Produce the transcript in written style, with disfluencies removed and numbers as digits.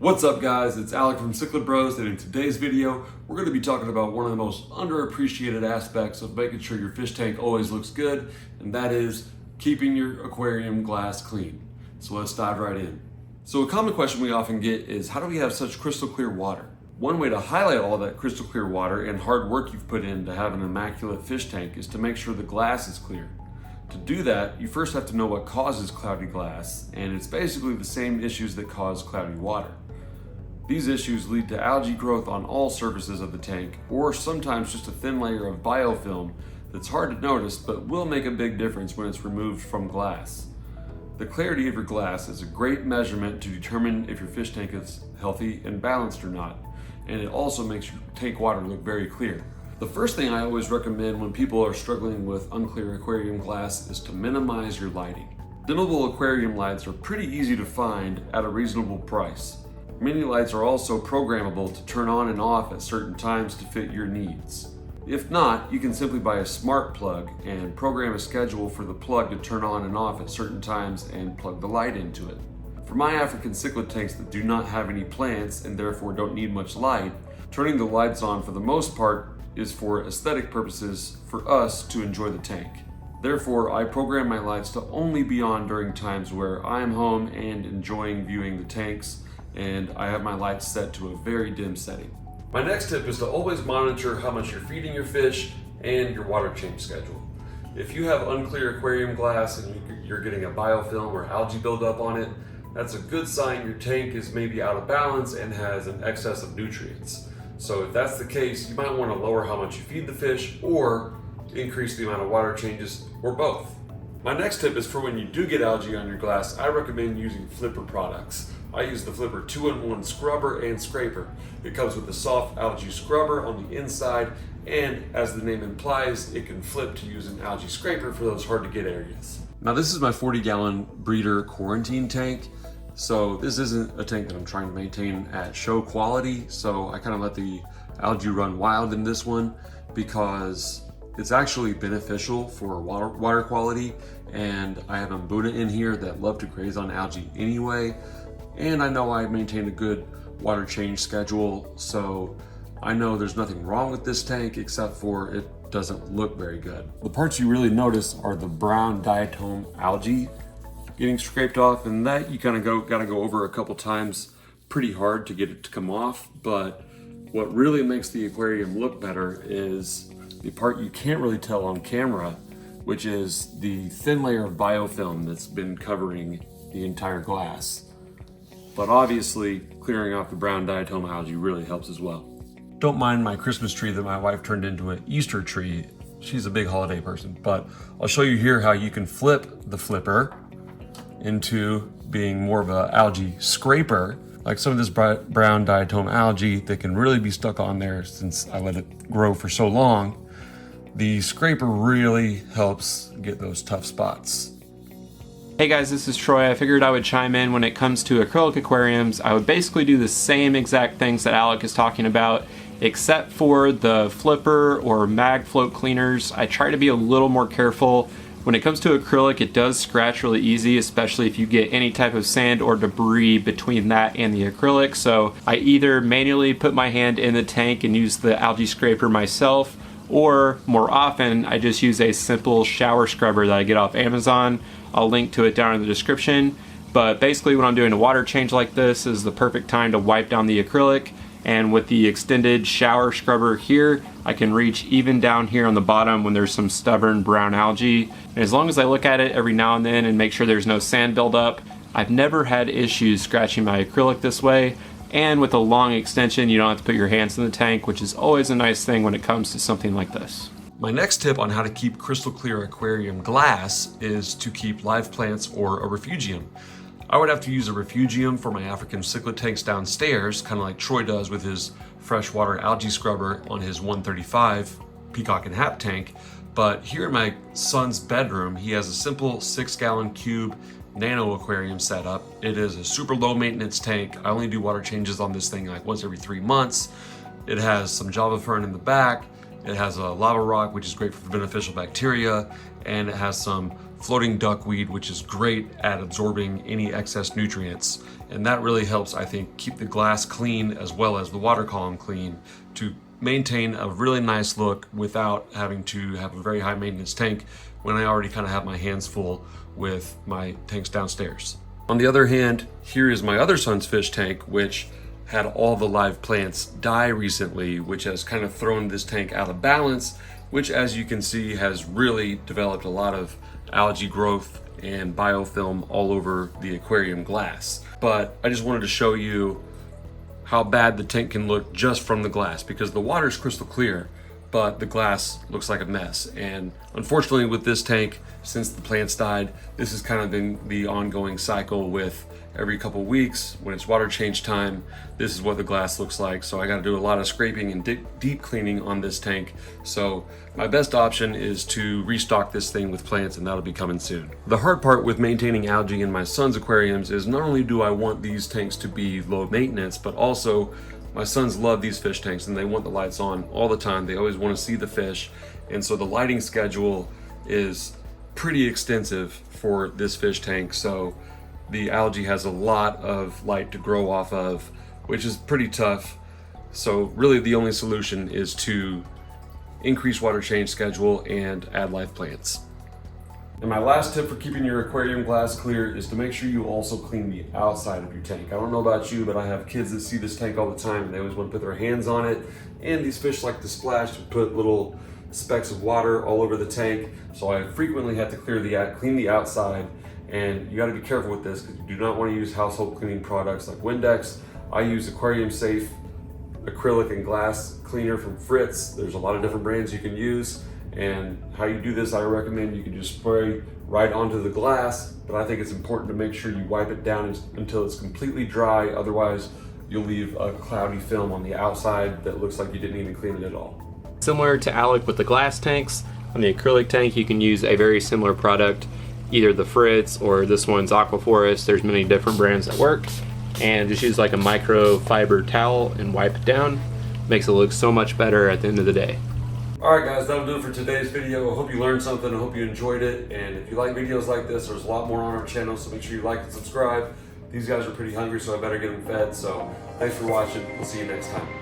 What's up guys, it's Alec from Cichlid Bros, and in today's video, we're going to be talking about one of the most underappreciated aspects of making sure your fish tank always looks good, and that is keeping your aquarium glass clean. So let's dive right in. So a common question we often get is, how do we have such crystal clear water? One way to highlight all that crystal clear water and hard work you've put in to have an immaculate fish tank is to make sure the glass is clear. To do that, you first have to know what causes cloudy glass, and it's basically the same issues that cause cloudy water. These issues lead to algae growth on all surfaces of the tank, or sometimes just a thin layer of biofilm that's hard to notice but will make a big difference when it's removed from glass. The clarity of your glass is a great measurement to determine if your fish tank is healthy and balanced or not, and it also makes your tank water look very clear. The first thing I always recommend when people are struggling with unclear aquarium glass is to minimize your lighting. Dimmable aquarium lights are pretty easy to find at a reasonable price. Mini lights are also programmable to turn on and off at certain times to fit your needs. If not, you can simply buy a smart plug and program a schedule for the plug to turn on and off at certain times and plug the light into it. For my African cichlid tanks that do not have any plants and therefore don't need much light, turning the lights on for the most part is for aesthetic purposes for us to enjoy the tank. Therefore, I program my lights to only be on during times where I am home and enjoying viewing the tanks, and I have my lights set to a very dim setting. My next tip is to always monitor how much you're feeding your fish and your water change schedule. If you have unclear aquarium glass and you're getting a biofilm or algae buildup on it, that's a good sign your tank is maybe out of balance and has an excess of nutrients. So if that's the case, you might want to lower how much you feed the fish or increase the amount of water changes, or both. My next tip is for when you do get algae on your glass, I recommend using Flipper products. I use the Flipper 2-in-1 scrubber and scraper. It comes with a soft algae scrubber on the inside, and as the name implies, it can flip to use an algae scraper for those hard to get areas. Now this is my 40-gallon breeder quarantine tank. So this isn't a tank that I'm trying to maintain at show quality, so I kind of let the algae run wild in this one because it's actually beneficial for water quality, and I have Mbuna in here that love to graze on algae anyway, and I know I maintain a good water change schedule, so I know there's nothing wrong with this tank except for it doesn't look very good. The parts you really notice are the brown diatom algae getting scraped off, and that you kind of gotta go over a couple times pretty hard to get it to come off. But what really makes the aquarium look better is the part you can't really tell on camera, which is the thin layer of biofilm that's been covering the entire glass. But obviously clearing off the brown diatom algae really helps as well. Don't mind my Christmas tree that my wife turned into an Easter tree. She's a big holiday person, but I'll show you here how you can flip the flipper into being more of an algae scraper. Like some of this brown diatom algae that can really be stuck on there since I let it grow for so long. The scraper really helps get those tough spots. Hey guys, this is Troy. I figured I would chime in when it comes to acrylic aquariums. I would basically do the same exact things that Alec is talking about, except for the flipper or mag float cleaners. I try to be a little more careful. When it comes to acrylic, it does scratch really easy, especially if you get any type of sand or debris between that and the acrylic. So I either manually put my hand in the tank and use the algae scraper myself, or more often I just use a simple shower scrubber that I get off Amazon. I'll link to it down in the description. But basically when I'm doing a water change like this is the perfect time to wipe down the acrylic. And with the extended shower scrubber here, I can reach even down here on the bottom when there's some stubborn brown algae. And as long as I look at it every now and then and make sure there's no sand buildup, I've never had issues scratching my acrylic this way. And with a long extension, you don't have to put your hands in the tank, which is always a nice thing when it comes to something like this. My next tip on how to keep crystal clear aquarium glass is to keep live plants or a refugium. I would have to use a refugium for my African cichlid tanks downstairs, kind of like Troy does with his freshwater algae scrubber on his 135 peacock and hap tank. But here in my son's bedroom, he has a simple 6-gallon cube nano aquarium setup. It is a super low maintenance tank. I only do water changes on this thing like once every 3 months. It has some java fern in the back. It has a lava rock, which is great for beneficial bacteria, and it has some floating duckweed, which is great at absorbing any excess nutrients. And that really helps, I think, keep the glass clean as well as the water column clean to maintain a really nice look without having to have a very high maintenance tank when I already kind of have my hands full with my tanks downstairs. On the other hand, here is my other son's fish tank, which had all the live plants die recently, which has kind of thrown this tank out of balance, which, as you can see, has really developed a lot of algae growth and biofilm all over the aquarium glass. But I just wanted to show you how bad the tank can look just from the glass, because the water is crystal clear, but the glass looks like a mess. And unfortunately with this tank, since the plants died, this has kind of been the ongoing cycle with every couple weeks when it's water change time, this is what the glass looks like. So I got to do a lot of scraping and deep cleaning on this tank. So my best option is to restock this thing with plants, and that'll be coming soon. The hard part with maintaining algae in my son's aquariums is not only do I want these tanks to be low maintenance, but also my sons love these fish tanks and they want the lights on all the time. They always want to see the fish. And so the lighting schedule is pretty extensive for this fish tank. So the algae has a lot of light to grow off of, which is pretty tough. So really the only solution is to increase water change schedule and add live plants. And my last tip for keeping your aquarium glass clear is to make sure you also clean the outside of your tank. I don't know about you, but I have kids that see this tank all the time and they always want to put their hands on it. And these fish like to splash, to put little specks of water all over the tank. So I frequently have to clean the outside. And you got to be careful with this because you do not want to use household cleaning products like Windex. I use Aquarium Safe acrylic and glass cleaner from Fritz. There's a lot of different brands you can use. And how you do this, I recommend you can just spray right onto the glass, but I think it's important to make sure you wipe it down until it's completely dry. Otherwise, you'll leave a cloudy film on the outside that looks like you didn't even clean it at all. Similar to Alec with the glass tanks, on the acrylic tank you can use a very similar product, either the Fritz or this one's Aquaforest. There's many different brands that work, and just use like a microfiber towel and wipe it down. Makes it look so much better at the end of the day. Alright guys, that'll do it for today's video. I hope you learned something. I hope you enjoyed it. And if you like videos like this, there's a lot more on our channel, so make sure you like and subscribe. These guys are pretty hungry, so I better get them fed. So thanks for watching. We'll see you next time.